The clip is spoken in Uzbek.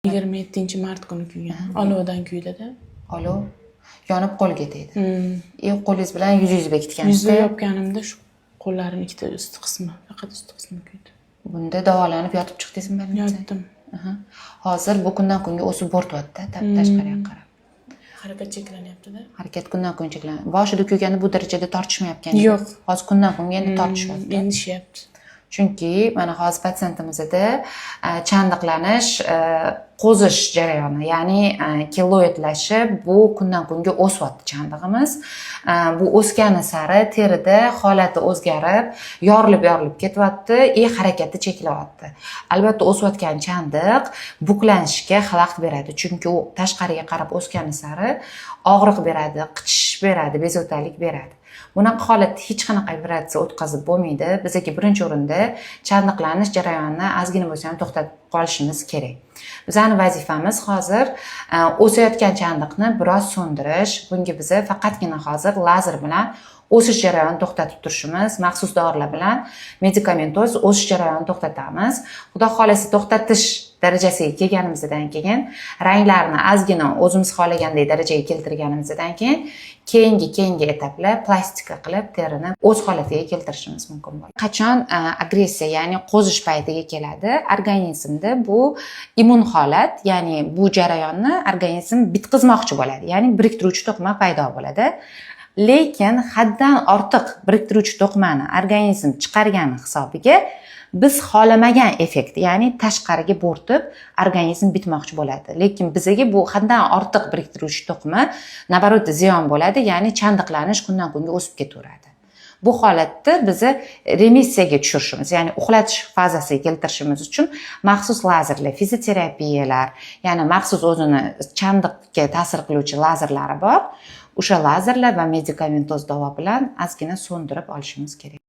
27-mart kuni kuygan. Olovdan kuydida. Olov yonib qo'lga tegdi. Qo'lingiz bilan yuzingizni bekitgansiz. Yuzni yopganimda shu qo'llarim ikkita usti qismi, faqat usti qismi kuydi. Bunda davolanib yotib chiqdingizmi? Yotdim. Hozir bu kundan kunga o'sib bortyapti, tashqariga qarab. Harakat cheklanyapti-da. Harakat kundan kun cheklanyapti. Boshida kuyganda bu darajada tortishmayotgan. Yo'q. Hozir kundan kunga endi tortishyapti. Endi ishyapti. Chunki mana hozir patsientimizda chandiqlanish, qo'zish jarayoni, ya'ni keloidlashib, bu kundan kunga o'syapti chandig'imiz. Bu o'sgani sari terida holati o'zgarib, yorilib ketyapti, harakati cheklanyapti. Albatta o'sayotgan chandiq buklanishga xalaqit beradi, chunki u tashqariga qarab o'sgani sari og'riq beradi, qichish beradi, bezovtalik beradi. Bunaqa holatda hech qanaqa operatsiya o'tkazib bo'lmaydi. Bizga birinchi o'rinda chandiqlanish jarayonini ozgina bo'lsa ham to'xtatib qolishimiz kerak. Bizning vazifamiz hozir o'sayotgan chandiqni biroz so'ndirish. Bunga biz faqatgina hozir lazer bilan o'sish jarayonini to'xtatib turishimiz, maxsus dorilar bilan medikamentoz o'sish jarayonini to'xtatamiz. Xudo xolasa to'xtatish darajasiga kelganimizdan keyin ranglarni ozgina o'zimiz xohlagandek darajaga keltirganimizdan keyin keyingi etaplar plastika qilib terini o'z holatiga keltirishimiz mumkin bo'ladi. Qachon agressiya, ya'ni qo'zish paytiga keladi, organizmda bu immun holat, ya'ni bu jarayonni organizm bitqizmoqchi bo'ladi, ya'ni biriktiruvchi to'qima paydo bo'ladi. Lekin haddan ortiq biriktiruvchi to'qimani organizm chiqargani hisobiga biz xohlamagan effekt, ya'ni tashqariga bo'rtib organizm bitmoqchi bo'ladi. Lekin bizga bu haddan ortiq biriktiruvchi to'qima nabarot ziyon bo'ladi, ya'ni chandiqlanish kundan kunga o'sib ketaveradi. Bu holatda bizni remissiyaga tushirishimiz, ya'ni uxlatish fazasiga keltirishimiz uchun maxsus lazerlar, fizioterapiyalar, ya'ni maxsus o'zini chandiqga ta'sir qiluvchi lazerlari bor. O'sha lazerlar va medikamentoz davo bilan ozgina so'ndirib olishimiz kerak.